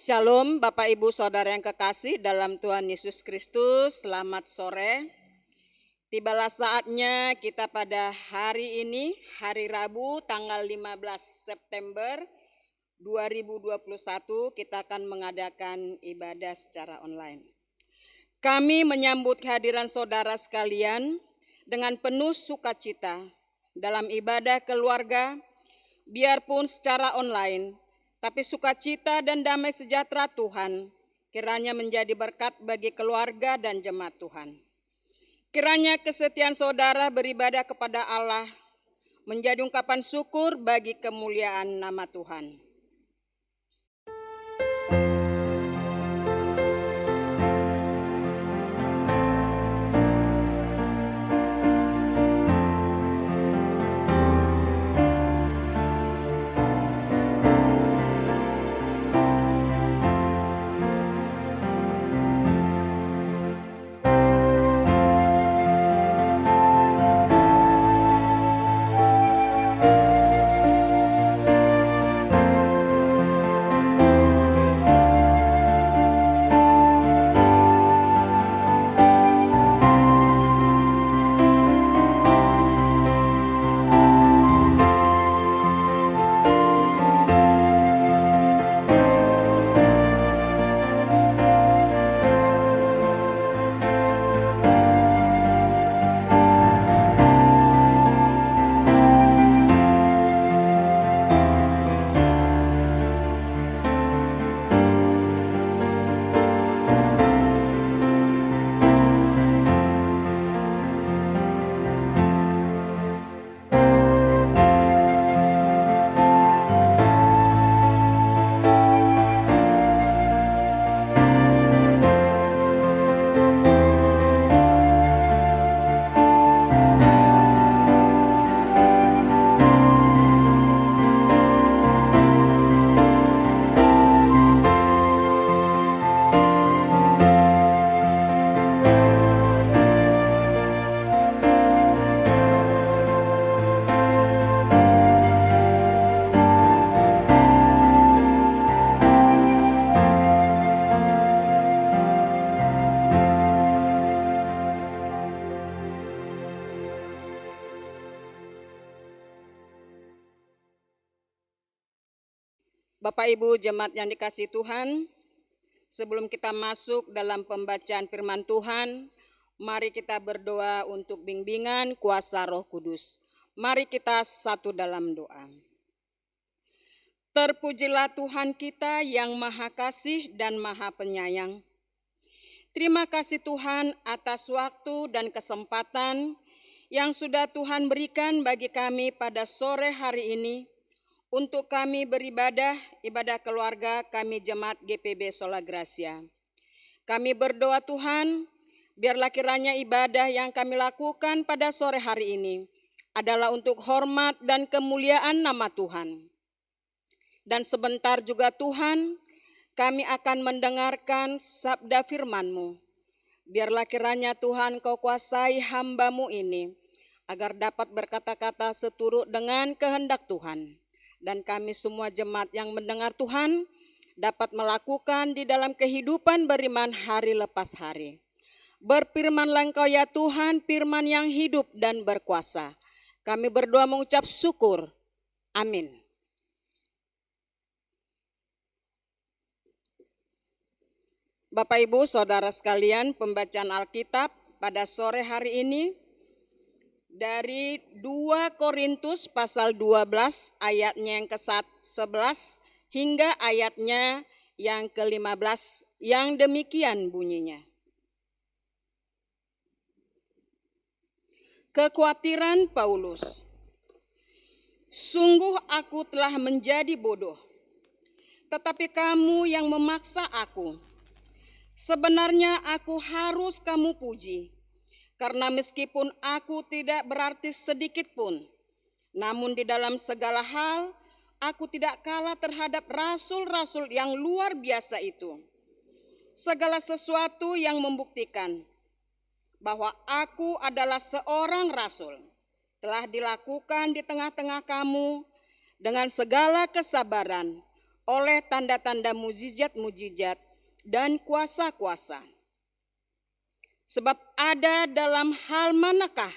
Shalom Bapak Ibu Saudara yang kekasih dalam Tuhan Yesus Kristus, selamat sore. Tibalah saatnya kita pada hari ini, hari Rabu tanggal 15 September 2021, kita akan mengadakan ibadah secara online. Kami menyambut kehadiran saudara sekalian dengan penuh sukacita dalam ibadah keluarga, biarpun secara online, tapi sukacita dan damai sejahtera Tuhan kiranya menjadi berkat bagi keluarga dan jemaat Tuhan. Kiranya kesetiaan saudara beribadah kepada Allah menjadi ungkapan syukur bagi kemuliaan nama Tuhan. Bapak Ibu jemaat yang dikasihi Tuhan, sebelum kita masuk dalam pembacaan firman Tuhan, mari kita berdoa untuk bimbingan kuasa Roh Kudus. Mari kita satu dalam doa. Terpujilah Tuhan kita yang Maha Kasih dan Maha Penyayang. Terima kasih Tuhan atas waktu dan kesempatan yang sudah Tuhan berikan bagi kami pada sore hari ini, untuk kami beribadah, ibadah keluarga kami jemaat GPB Sola Gracia. Kami berdoa Tuhan, biarlah kiranya ibadah yang kami lakukan pada sore hari ini adalah untuk hormat dan kemuliaan nama Tuhan. Dan sebentar juga Tuhan, kami akan mendengarkan sabda firman-Mu. Biarlah kiranya Tuhan Kau kuasai hamba-Mu ini, agar dapat berkata-kata seturut dengan kehendak Tuhan. Dan kami semua jemaat yang mendengar Tuhan dapat melakukan di dalam kehidupan beriman hari lepas hari. Berfirmanlah Engkau ya Tuhan, firman yang hidup dan berkuasa. Kami berdoa mengucap syukur. Amin. Bapak Ibu Saudara sekalian, pembacaan Alkitab pada sore hari ini dari 2 Korintus pasal 12 ayatnya yang ke-11 hingga ayatnya yang ke-15 yang demikian bunyinya. Kekhawatiran Paulus. Sungguh aku telah menjadi bodoh, tetapi kamu yang memaksa aku. Sebenarnya aku harus kamu puji. Karena meskipun aku tidak berarti sedikit pun, namun di dalam segala hal aku tidak kalah terhadap rasul-rasul yang luar biasa itu. Segala sesuatu yang membuktikan bahwa aku adalah seorang rasul telah dilakukan di tengah-tengah kamu dengan segala kesabaran, oleh tanda-tanda mujizat-mujizat dan kuasa-kuasa. Sebab ada dalam hal manakah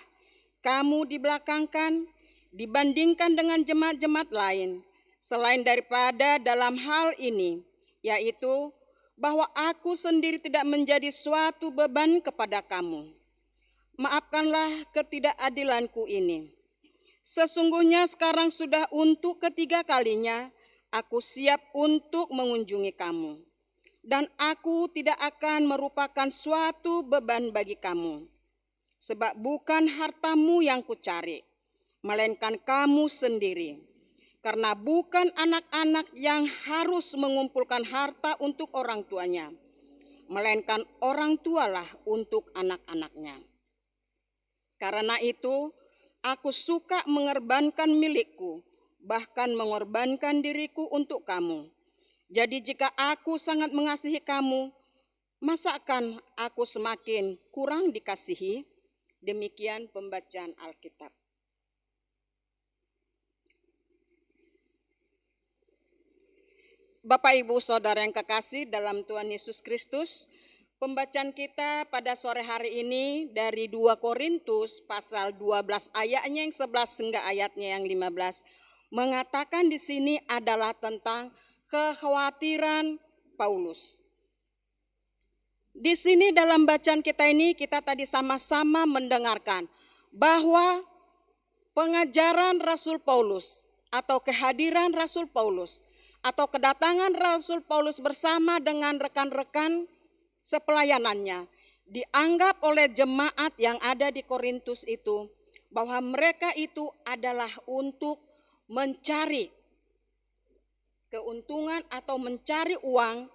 kamu dibelakangkan dibandingkan dengan jemaat-jemaat lain, selain daripada dalam hal ini, yaitu bahwa aku sendiri tidak menjadi suatu beban kepada kamu. Maafkanlah ketidakadilanku ini. Sesungguhnya sekarang sudah untuk ketiga kalinya aku siap untuk mengunjungi kamu. Dan aku tidak akan merupakan suatu beban bagi kamu. Sebab bukan hartamu yang kucari, melainkan kamu sendiri. Karena bukan anak-anak yang harus mengumpulkan harta untuk orang tuanya, melainkan orang tualah untuk anak-anaknya. Karena itu, aku suka mengorbankan milikku, bahkan mengorbankan diriku untuk kamu. Jadi jika aku sangat mengasihi kamu, masakan aku semakin kurang dikasihi? Demikian pembacaan Alkitab. Bapak, Ibu, Saudara yang kekasih dalam Tuhan Yesus Kristus, pembacaan kita pada sore hari ini dari 2 Korintus pasal 12 ayatnya yang 11 hingga ayatnya yang 15 mengatakan di sini adalah tentang kekhawatiran Paulus. Di sini dalam bacaan kita ini kita tadi sama-sama mendengarkan bahwa pengajaran Rasul Paulus atau kehadiran Rasul Paulus atau kedatangan Rasul Paulus bersama dengan rekan-rekan sepelayanannya dianggap oleh jemaat yang ada di Korintus itu bahwa mereka itu adalah untuk mencari keuntungan atau mencari uang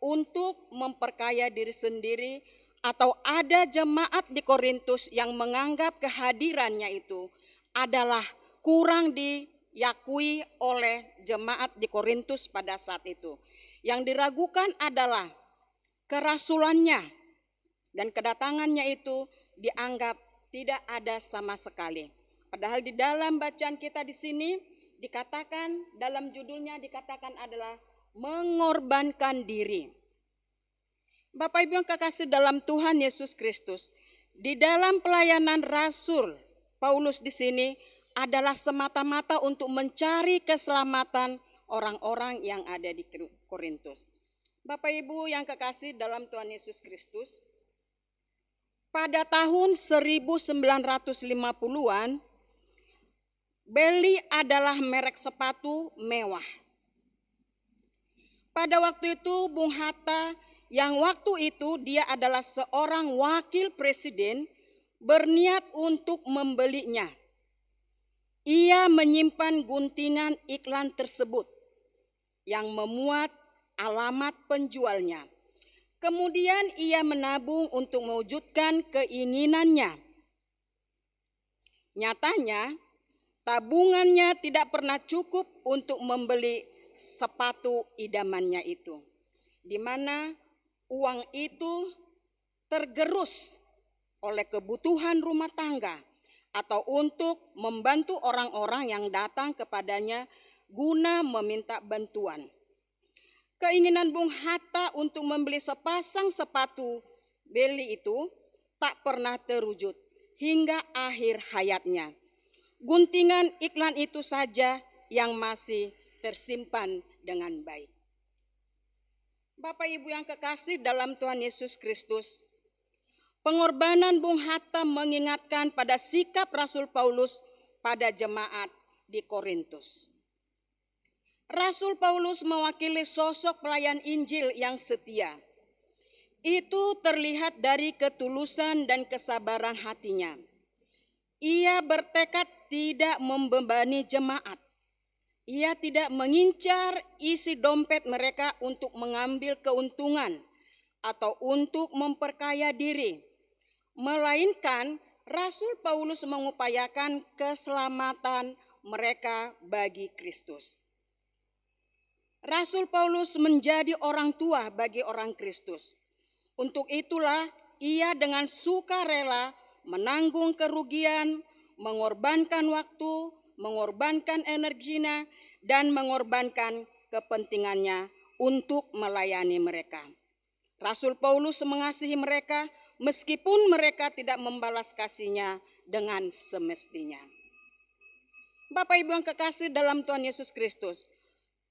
untuk memperkaya diri sendiri, atau ada jemaat di Korintus yang menganggap kehadirannya itu adalah kurang diakui oleh jemaat di Korintus pada saat itu. Yang diragukan adalah kerasulannya dan kedatangannya itu dianggap tidak ada sama sekali. Padahal di dalam bacaan kita di sini dikatakan, dalam judulnya dikatakan adalah mengorbankan diri. Bapak Ibu yang kekasih dalam Tuhan Yesus Kristus, di dalam pelayanan Rasul Paulus di sini adalah semata-mata untuk mencari keselamatan orang-orang yang ada di Korintus. Bapak Ibu yang kekasih dalam Tuhan Yesus Kristus, pada tahun 1950-an, Beli adalah merek sepatu mewah. Pada waktu itu Bung Hatta yang waktu itu dia adalah seorang wakil presiden berniat untuk membelinya. Ia menyimpan guntingan iklan tersebut yang memuat alamat penjualnya. Kemudian ia menabung untuk mewujudkan keinginannya. Nyatanya tabungannya tidak pernah cukup untuk membeli sepatu idamannya itu, di mana uang itu tergerus oleh kebutuhan rumah tangga atau untuk membantu orang-orang yang datang kepadanya guna meminta bantuan. Keinginan Bung Hatta untuk membeli sepasang sepatu Beli itu tak pernah terwujud hingga akhir hayatnya. Guntingan iklan itu saja yang masih tersimpan dengan baik. Bapak Ibu yang kekasih dalam Tuhan Yesus Kristus, pengorbanan Bung Hatta mengingatkan pada sikap Rasul Paulus pada jemaat di Korintus. Rasul Paulus mewakili sosok pelayan Injil yang setia. Itu terlihat dari ketulusan dan kesabaran hatinya. Ia bertekad tidak membebani jemaat. Ia tidak mengincar isi dompet mereka untuk mengambil keuntungan atau untuk memperkaya diri. Melainkan Rasul Paulus mengupayakan keselamatan mereka bagi Kristus. Rasul Paulus menjadi orang tua bagi orang Kristus. Untuk itulah ia dengan sukarela menanggung kerugian, mengorbankan waktu, mengorbankan energinya, dan mengorbankan kepentingannya untuk melayani mereka. Rasul Paulus mengasihi mereka meskipun mereka tidak membalas kasihnya dengan semestinya. Bapak Ibu yang kekasih dalam Tuhan Yesus Kristus,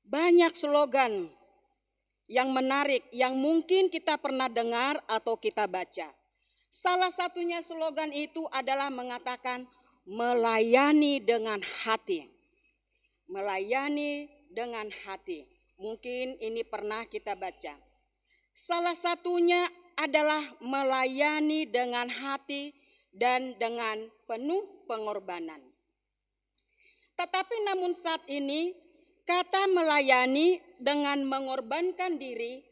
banyak slogan yang menarik yang mungkin kita pernah dengar atau kita baca. Salah satunya slogan itu adalah mengatakan melayani dengan hati. Melayani dengan hati. Mungkin ini pernah kita baca. Salah satunya adalah melayani dengan hati dan dengan penuh pengorbanan. Tetapi namun saat ini kata melayani dengan mengorbankan diri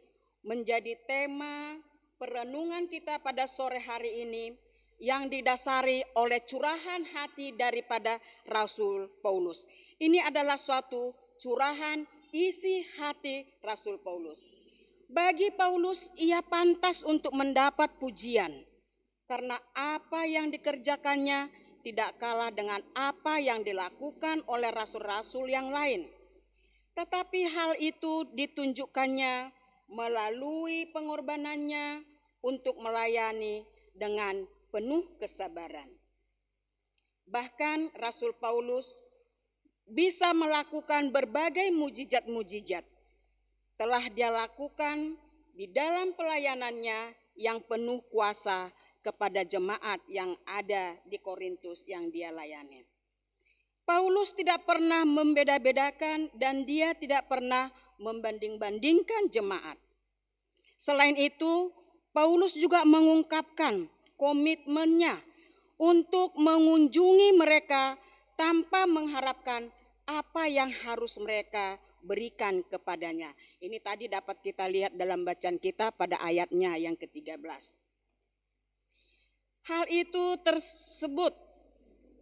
menjadi tema perenungan kita pada sore hari ini yang didasari oleh curahan hati daripada Rasul Paulus. Ini adalah suatu curahan isi hati Rasul Paulus. Bagi Paulus, ia pantas untuk mendapat pujian karena apa yang dikerjakannya tidak kalah dengan apa yang dilakukan oleh rasul-rasul yang lain. Tetapi hal itu ditunjukkannya melalui pengorbanannya untuk melayani dengan penuh kesabaran. Bahkan Rasul Paulus bisa melakukan berbagai mujizat-mujizat. Telah dia lakukan di dalam pelayanannya yang penuh kuasa kepada jemaat yang ada di Korintus yang dia layani. Paulus tidak pernah membeda-bedakan dan dia tidak pernah membanding-bandingkan jemaat. Selain itu, Paulus juga mengungkapkan komitmennya untuk mengunjungi mereka tanpa mengharapkan apa yang harus mereka berikan kepadanya. Ini tadi dapat kita lihat dalam bacaan kita pada ayatnya yang ke-13. Hal itu tersebut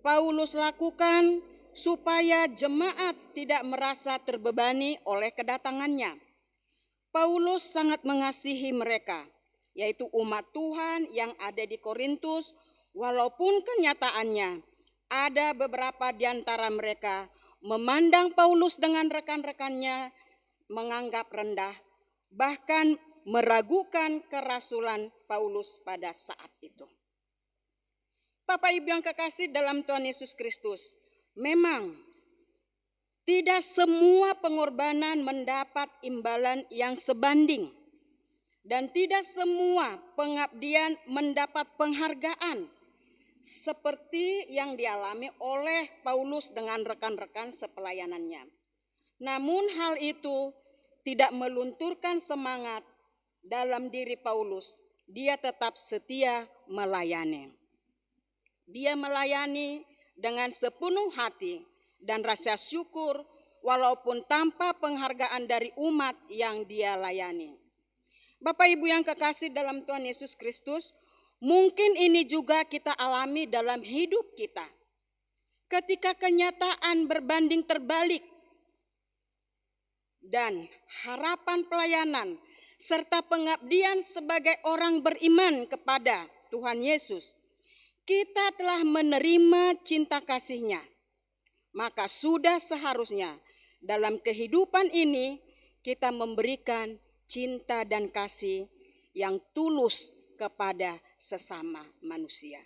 Paulus lakukan supaya jemaat tidak merasa terbebani oleh kedatangannya. Paulus sangat mengasihi mereka, yaitu umat Tuhan yang ada di Korintus, walaupun kenyataannya ada beberapa di antara mereka memandang Paulus dengan rekan-rekannya menganggap rendah, bahkan meragukan kerasulan Paulus pada saat itu. Bapak Ibu yang kekasih dalam Tuhan Yesus Kristus, memang tidak semua pengorbanan mendapat imbalan yang sebanding dan tidak semua pengabdian mendapat penghargaan seperti yang dialami oleh Paulus dengan rekan-rekan sepelayanannya. Namun hal itu tidak melunturkan semangat dalam diri Paulus. Dia tetap setia melayani. Dia melayani dengan sepenuh hati dan rasa syukur walaupun tanpa penghargaan dari umat yang dia layani. Bapak Ibu yang kekasih dalam Tuhan Yesus Kristus, mungkin ini juga kita alami dalam hidup kita. Ketika kenyataan berbanding terbalik dan harapan pelayanan serta pengabdian sebagai orang beriman kepada Tuhan Yesus, kita telah menerima cinta kasih-Nya. Maka sudah seharusnya dalam kehidupan ini kita memberikan cinta dan kasih yang tulus kepada sesama manusia.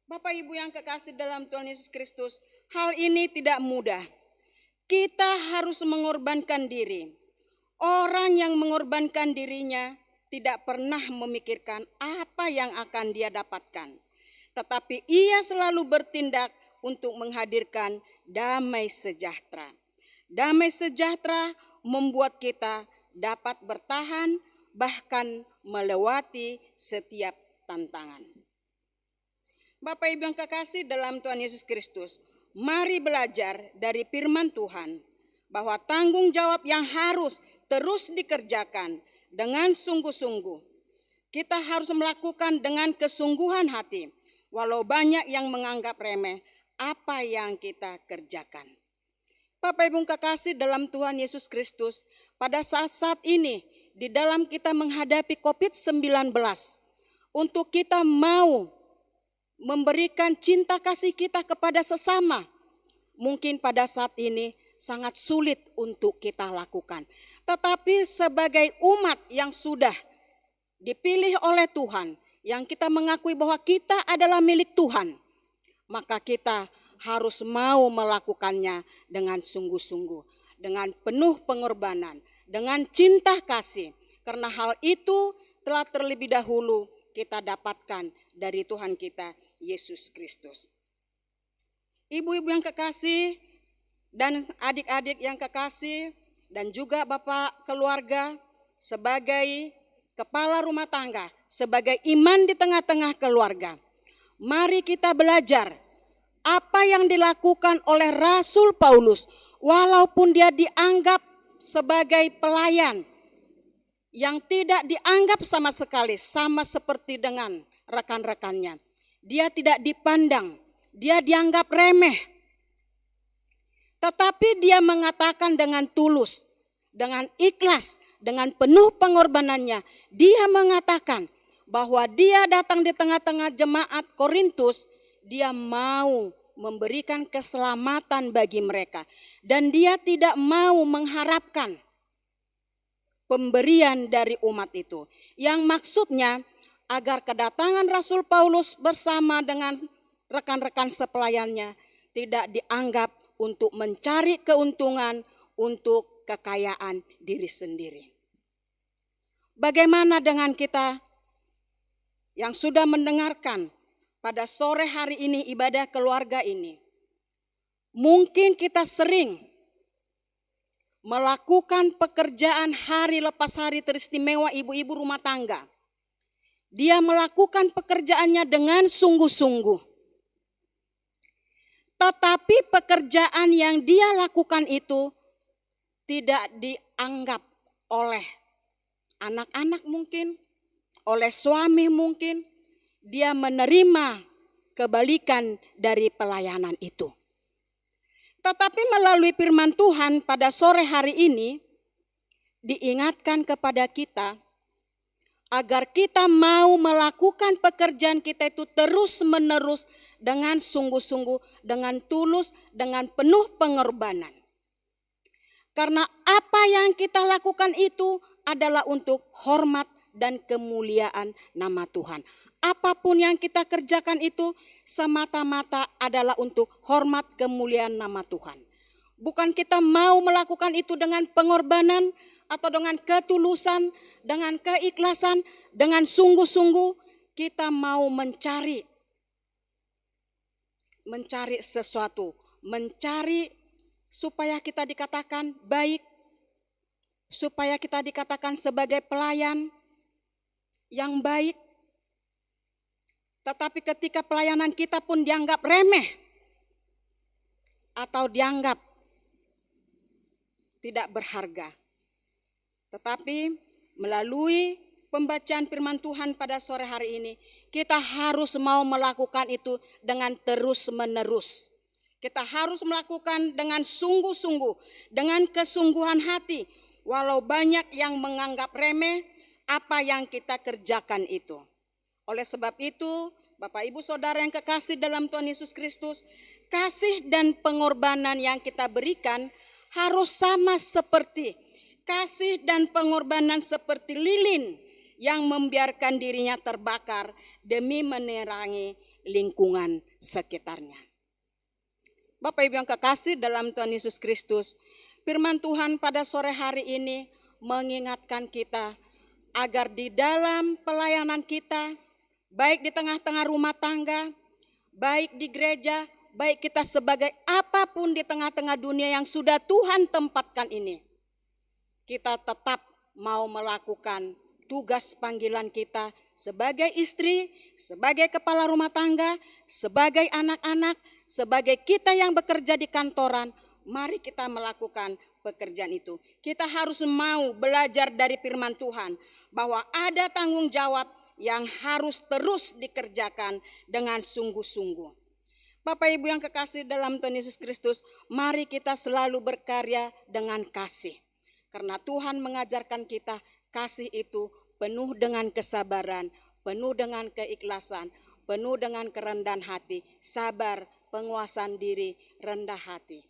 Bapak Ibu yang kekasih dalam Tuhan Yesus Kristus, hal ini tidak mudah. Kita harus mengorbankan diri. Orang yang mengorbankan dirinya tidak pernah memikirkan apa yang akan dia dapatkan. Tetapi ia selalu bertindak untuk menghadirkan damai sejahtera. Damai sejahtera membuat kita dapat bertahan bahkan melewati setiap tantangan. Bapak Ibu yang kekasih dalam Tuhan Yesus Kristus, mari belajar dari firman Tuhan bahwa tanggung jawab yang harus terus dikerjakan dengan sungguh-sungguh. Kita harus melakukan dengan kesungguhan hati, walau banyak yang menganggap remeh apa yang kita kerjakan. Bapak Ibu kekasih dalam Tuhan Yesus Kristus, pada saat-saat ini di dalam kita menghadapi COVID-19, untuk kita mau memberikan cinta kasih kita kepada sesama, mungkin pada saat ini sangat sulit untuk kita lakukan. Tetapi sebagai umat yang sudah dipilih oleh Tuhan, yang kita mengakui bahwa kita adalah milik Tuhan, maka kita harus mau melakukannya dengan sungguh-sungguh, dengan penuh pengorbanan, dengan cinta kasih. Karena hal itu telah terlebih dahulu kita dapatkan dari Tuhan kita Yesus Kristus. Ibu-ibu yang kekasih dan adik-adik yang kekasih dan juga Bapak keluarga, sebagai kepala rumah tangga, sebagai iman di tengah-tengah keluarga, mari kita belajar apa yang dilakukan oleh Rasul Paulus. Walaupun dia dianggap sebagai pelayan yang tidak dianggap sama sekali sama seperti dengan rekan-rekannya, dia tidak dipandang, dia dianggap remeh. Tetapi dia mengatakan dengan tulus, dengan ikhlas, dengan penuh pengorbanannya, dia mengatakan bahwa dia datang di tengah-tengah jemaat Korintus, dia mau memberikan keselamatan bagi mereka. Dan dia tidak mau mengharapkan pemberian dari umat itu. Yang maksudnya agar kedatangan Rasul Paulus bersama dengan rekan-rekan sepelayannya tidak dianggap untuk mencari keuntungan untuk kekayaan diri sendiri. Bagaimana dengan kita yang sudah mendengarkan pada sore hari ini ibadah keluarga ini? Mungkin kita sering melakukan pekerjaan hari lepas hari teristimewa ibu-ibu rumah tangga. Dia melakukan pekerjaannya dengan sungguh-sungguh. Tetapi pekerjaan yang dia lakukan itu tidak dianggap oleh anak-anak mungkin, oleh suami mungkin. Dia menerima kebalikan dari pelayanan itu. Tetapi melalui firman Tuhan pada sore hari ini diingatkan kepada kita agar kita mau melakukan pekerjaan kita itu terus-menerus dengan sungguh-sungguh, dengan tulus, dengan penuh pengorbanan. Karena apa yang kita lakukan itu adalah untuk hormat dan kemuliaan nama Tuhan. Apapun yang kita kerjakan itu semata-mata adalah untuk hormat kemuliaan nama Tuhan. Bukan kita mau melakukan itu dengan pengorbanan atau dengan ketulusan, dengan keikhlasan, dengan sungguh-sungguh kita mau mencari sesuatu, mencari supaya kita dikatakan baik, supaya kita dikatakan sebagai pelayan yang baik. Tetapi ketika pelayanan kita pun dianggap remeh atau dianggap tidak berharga. Tetapi melalui pembacaan firman Tuhan pada sore hari ini, kita harus mau melakukan itu dengan terus-menerus. Kita harus melakukan dengan sungguh-sungguh, dengan kesungguhan hati. Walau banyak yang menganggap remeh apa yang kita kerjakan itu. Oleh sebab itu, Bapak Ibu Saudara yang kekasih dalam Tuhan Yesus Kristus, kasih dan pengorbanan yang kita berikan harus sama seperti kasih dan pengorbanan seperti lilin yang membiarkan dirinya terbakar demi menerangi lingkungan sekitarnya. Bapak Ibu yang kekasih dalam Tuhan Yesus Kristus, firman Tuhan pada sore hari ini mengingatkan kita agar di dalam pelayanan kita, baik di tengah-tengah rumah tangga, baik di gereja, baik kita sebagai apapun di tengah-tengah dunia yang sudah Tuhan tempatkan ini, kita tetap mau melakukan tugas panggilan kita sebagai istri, sebagai kepala rumah tangga, sebagai anak-anak, sebagai kita yang bekerja di kantoran. Mari kita melakukan pekerjaan itu. Kita harus mau belajar dari firman Tuhan bahwa ada tanggung jawab yang harus terus dikerjakan dengan sungguh-sungguh. Bapak Ibu yang kekasih dalam Tuhan Yesus Kristus, mari kita selalu berkarya dengan kasih. Karena Tuhan mengajarkan kita kasih itu penuh dengan kesabaran, penuh dengan keikhlasan, penuh dengan kerendahan hati, sabar, penguasaan diri, rendah hati.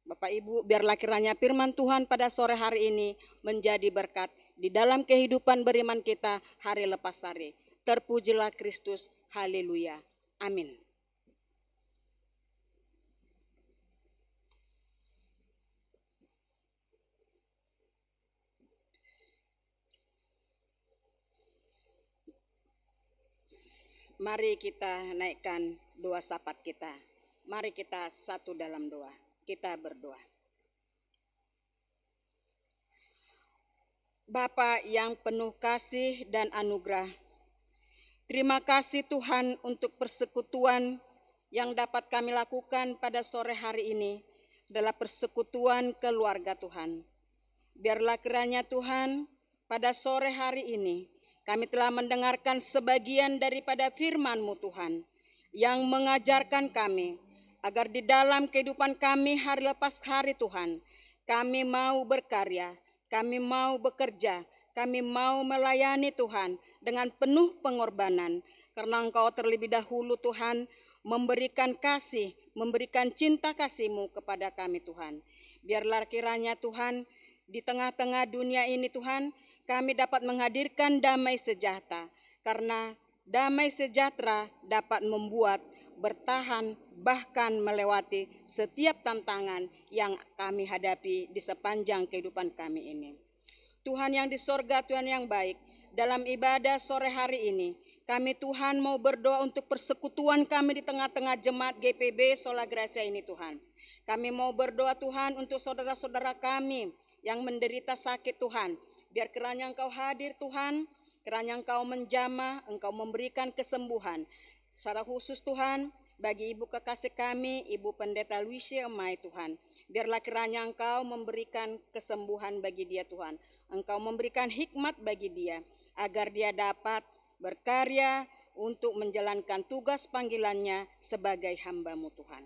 Bapak Ibu, biarlah kiranya firman Tuhan pada sore hari ini menjadi berkat di dalam kehidupan beriman kita hari lepas hari. Terpujilah Kristus, haleluya, amin. Mari kita naikkan doa syafaat kita. Mari kita satu dalam doa. Kita berdoa. Bapa yang penuh kasih dan anugerah, terima kasih Tuhan untuk persekutuan yang dapat kami lakukan pada sore hari ini adalah persekutuan keluarga Tuhan. Biarlah kiranya Tuhan pada sore hari ini kami telah mendengarkan sebagian daripada firman-Mu Tuhan yang mengajarkan kami agar di dalam kehidupan kami hari lepas hari Tuhan, kami mau berkarya, kami mau bekerja, kami mau melayani Tuhan dengan penuh pengorbanan karena Engkau terlebih dahulu Tuhan memberikan kasih, memberikan cinta kasih-Mu kepada kami Tuhan. Biarlah kiranya Tuhan di tengah-tengah dunia ini Tuhan, kami dapat menghadirkan damai sejahtera, karena damai sejahtera dapat membuat bertahan bahkan melewati setiap tantangan yang kami hadapi di sepanjang kehidupan kami ini. Tuhan yang di sorga, Tuhan yang baik, dalam ibadah sore hari ini, kami Tuhan mau berdoa untuk persekutuan kami di tengah-tengah jemaat GPB Sola Gracia ini Tuhan. Kami mau berdoa Tuhan untuk saudara-saudara kami yang menderita sakit Tuhan. Biar kiranya Engkau hadir Tuhan, kiranya Engkau menjamah, Engkau memberikan kesembuhan. Secara khusus Tuhan, bagi ibu kekasih kami, Ibu Pendeta Luisi Emai Tuhan. Biarlah kiranya Engkau memberikan kesembuhan bagi dia Tuhan. Engkau memberikan hikmat bagi dia, agar dia dapat berkarya untuk menjalankan tugas panggilannya sebagai hamba-Mu Tuhan.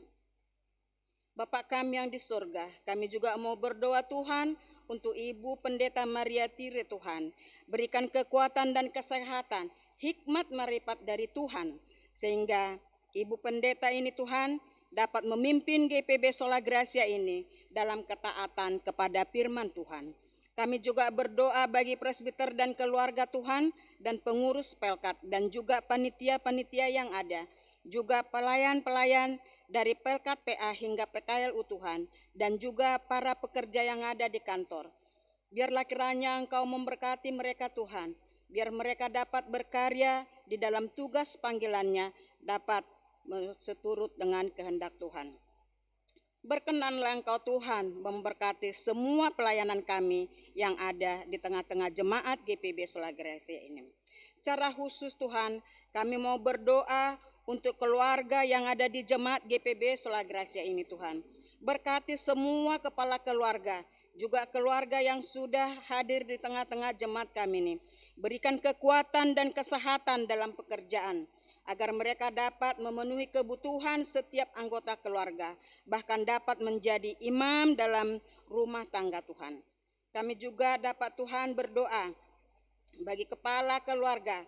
Bapak kami yang di surga, kami juga mau berdoa Tuhan untuk Ibu Pendeta Maria Tire Tuhan. Berikan kekuatan dan kesehatan, hikmat marifat dari Tuhan, sehingga Ibu Pendeta ini Tuhan dapat memimpin GPB Sola Gracia ini dalam ketaatan kepada firman Tuhan. Kami juga berdoa bagi presbiter dan keluarga Tuhan dan pengurus Pelkat dan juga panitia-panitia yang ada, juga pelayan-pelayan dari Pelkat PA hingga PKLU Tuhan, dan juga para pekerja yang ada di kantor. Biarlah kiranya Engkau memberkati mereka Tuhan, biar mereka dapat berkarya di dalam tugas panggilannya, dapat seturut dengan kehendak Tuhan. Berkenanlah Engkau Tuhan memberkati semua pelayanan kami yang ada di tengah-tengah jemaat GPB Sola Gracia ini. Secara khusus Tuhan, kami mau berdoa untuk keluarga yang ada di jemaat GPB Sola Gracia ini Tuhan. Berkati semua kepala keluarga, juga keluarga yang sudah hadir di tengah-tengah jemaat kami ini. Berikan kekuatan dan kesehatan dalam pekerjaan, agar mereka dapat memenuhi kebutuhan setiap anggota keluarga, bahkan dapat menjadi imam dalam rumah tangga Tuhan. Kami juga dapat Tuhan berdoa bagi kepala keluarga,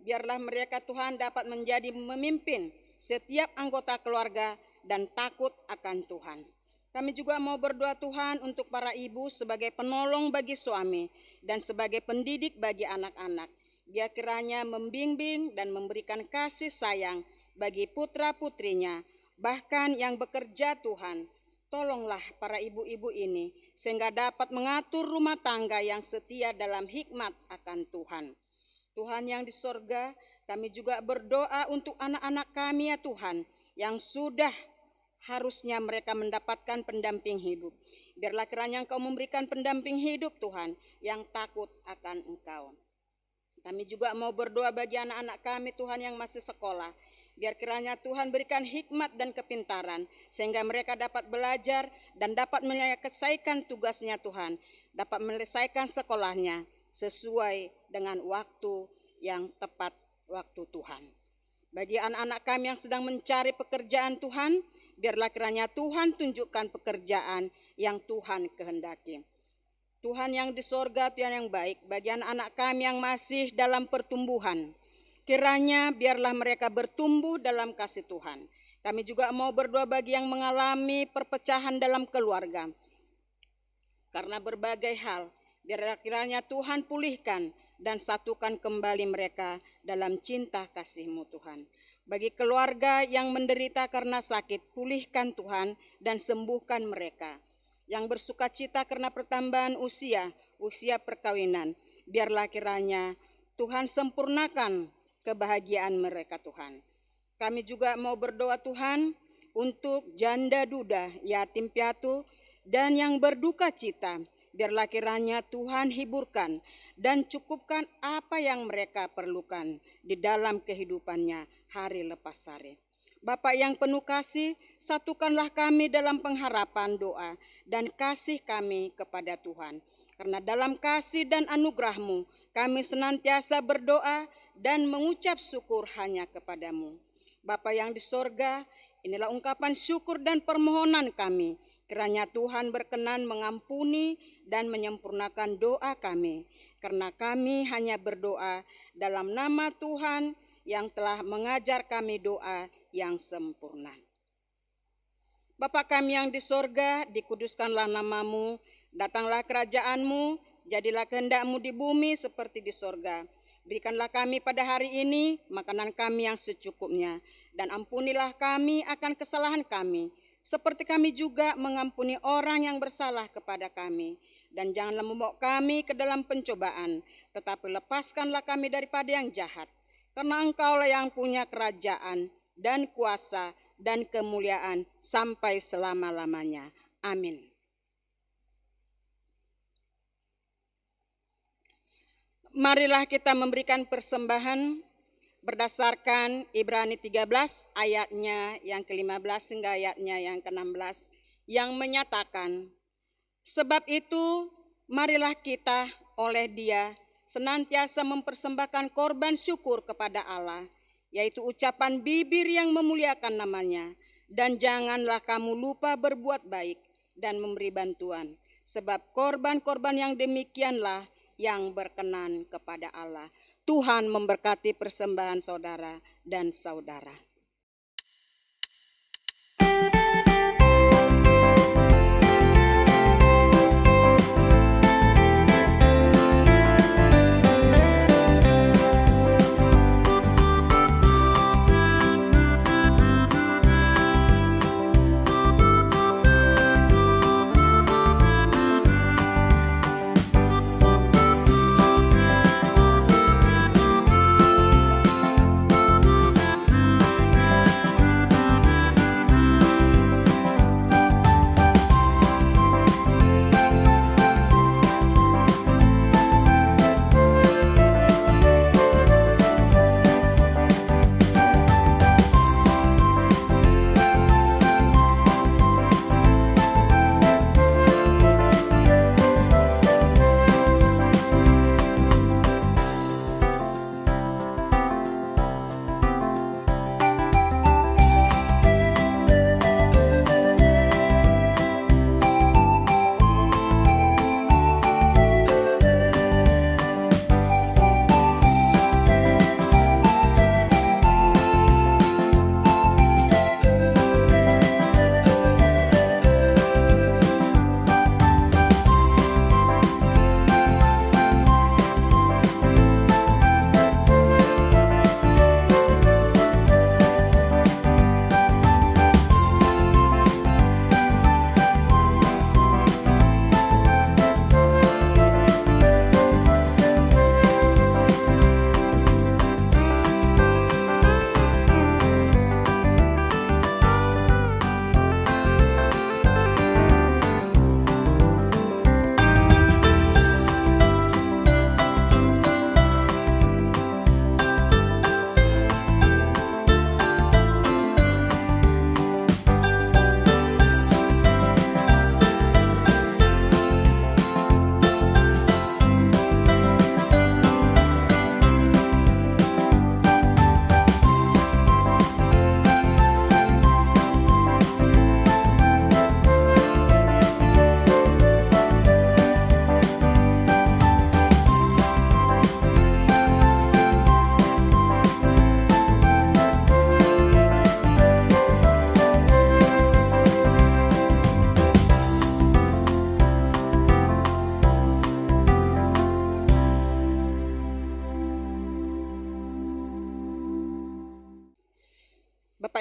biarlah mereka Tuhan dapat menjadi memimpin setiap anggota keluarga dan takut akan Tuhan. Kami juga mau berdoa Tuhan untuk para ibu sebagai penolong bagi suami dan sebagai pendidik bagi anak-anak. Biar kiranya membimbing dan memberikan kasih sayang bagi putra-putrinya, bahkan yang bekerja Tuhan. Tolonglah para ibu-ibu ini sehingga dapat mengatur rumah tangga yang setia dalam hikmat akan Tuhan. Tuhan yang di sorga, kami juga berdoa untuk anak-anak kami ya Tuhan, yang sudah harusnya mereka mendapatkan pendamping hidup. Biarlah kiranya Engkau memberikan pendamping hidup Tuhan, yang takut akan Engkau. Kami juga mau berdoa bagi anak-anak kami Tuhan yang masih sekolah. Biar kiranya Tuhan berikan hikmat dan kepintaran, sehingga mereka dapat belajar dan dapat menyelesaikan tugasnya Tuhan, dapat menyelesaikan sekolahnya sesuai dengan waktu yang tepat, waktu Tuhan. Bagi anak-anak kami yang sedang mencari pekerjaan Tuhan, biarlah kiranya Tuhan tunjukkan pekerjaan yang Tuhan kehendaki. Tuhan yang di sorga, Tuhan yang baik, bagi anak-anak kami yang masih dalam pertumbuhan, Kiranya biarlah mereka bertumbuh dalam kasih Tuhan. Kami juga mau berdoa bagi yang mengalami perpecahan dalam keluarga. Karena berbagai hal, biarlah kiranya Tuhan pulihkan dan satukan kembali mereka dalam cinta kasih-Mu Tuhan. Bagi keluarga yang menderita karena sakit, pulihkan Tuhan dan sembuhkan mereka. Yang bersuka cita karena pertambahan usia perkawinan, biarlah kiranya Tuhan sempurnakan kebahagiaan mereka Tuhan. Kami juga mau berdoa Tuhan untuk janda duda, yatim piatu, dan yang berduka cita. Biarlah kiranya Tuhan hiburkan dan cukupkan apa yang mereka perlukan di dalam kehidupannya hari lepas hari. Bapa yang penuh kasih, satukanlah kami dalam pengharapan doa dan kasih kami kepada Tuhan. Karena dalam kasih dan anugerah-Mu, kami senantiasa berdoa dan mengucap syukur hanya kepadamu. Bapa yang di sorga, inilah ungkapan syukur dan permohonan kami. Kiranya Tuhan berkenan mengampuni dan menyempurnakan doa kami. Karena kami hanya berdoa dalam nama Tuhan yang telah mengajar kami doa yang sempurna. Bapa kami yang di sorga, dikuduskanlah nama-Mu, datanglah kerajaan-Mu, jadilah kehendak-Mu di bumi seperti di sorga. Berikanlah kami pada hari ini makanan kami yang secukupnya, dan ampunilah kami akan kesalahan kami, seperti kami juga mengampuni orang yang bersalah kepada kami. Dan janganlah membawa kami ke dalam pencobaan, tetapi lepaskanlah kami daripada yang jahat. Karena Engkaulah yang punya kerajaan dan kuasa dan kemuliaan sampai selama-lamanya. Amin. Marilah kita memberikan persembahan berdasarkan Ibrani 13 ayatnya yang ke-15 hingga ayatnya yang ke-16 yang menyatakan, sebab itu marilah kita oleh Dia senantiasa mempersembahkan korban syukur kepada Allah, yaitu ucapan bibir yang memuliakan namanya, dan janganlah kamu lupa berbuat baik dan memberi bantuan, sebab korban-korban yang demikianlah yang berkenan kepada Allah. Tuhan memberkati persembahan saudara dan saudara.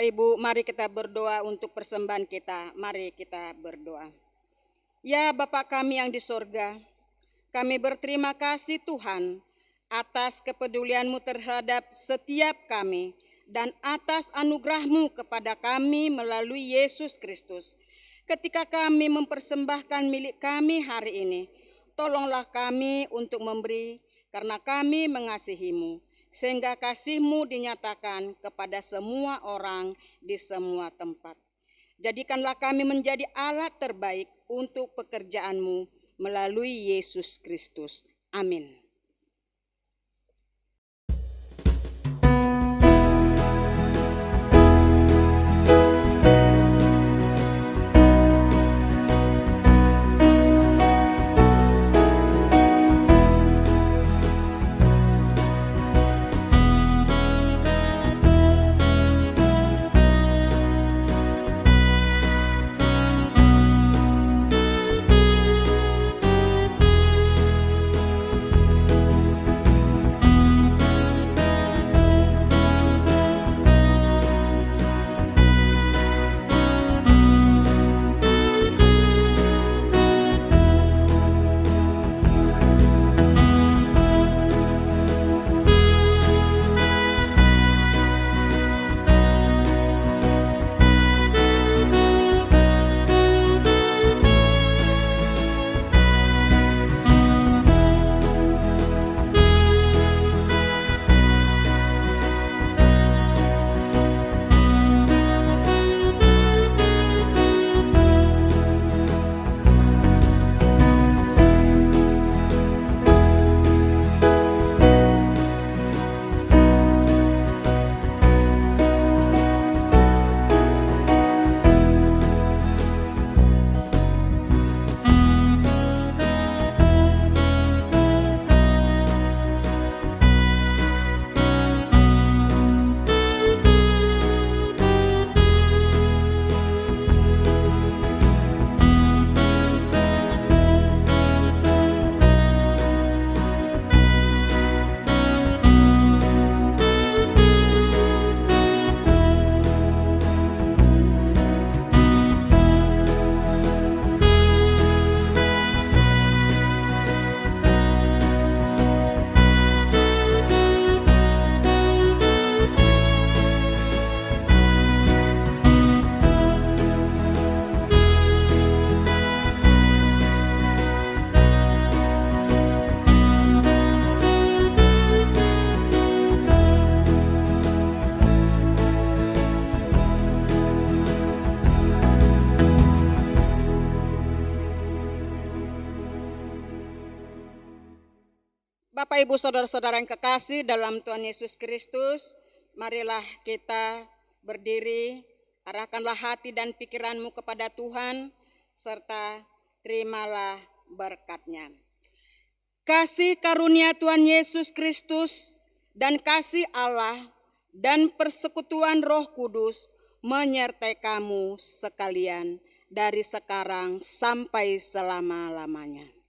Bapak Ibu, mari kita berdoa untuk persembahan kita. Mari kita berdoa. Ya Bapa kami yang di sorga, kami berterima kasih Tuhan atas kepedulian-Mu terhadap setiap kami dan atas anugerah-Mu kepada kami melalui Yesus Kristus. Ketika kami mempersembahkan milik kami hari ini, tolonglah kami untuk memberi karena kami mengasihi-Mu, sehingga kasih-Mu dinyatakan kepada semua orang di semua tempat. Jadikanlah kami menjadi alat terbaik untuk pekerjaan-Mu melalui Yesus Kristus. Amin. Bapak Ibu Saudara-saudara yang kekasih dalam Tuhan Yesus Kristus, marilah kita berdiri, arahkanlah hati dan pikiranmu kepada Tuhan, serta terimalah berkat-Nya. Kasih karunia Tuhan Yesus Kristus dan kasih Allah dan persekutuan Roh Kudus menyertai kamu sekalian dari sekarang sampai selama-lamanya.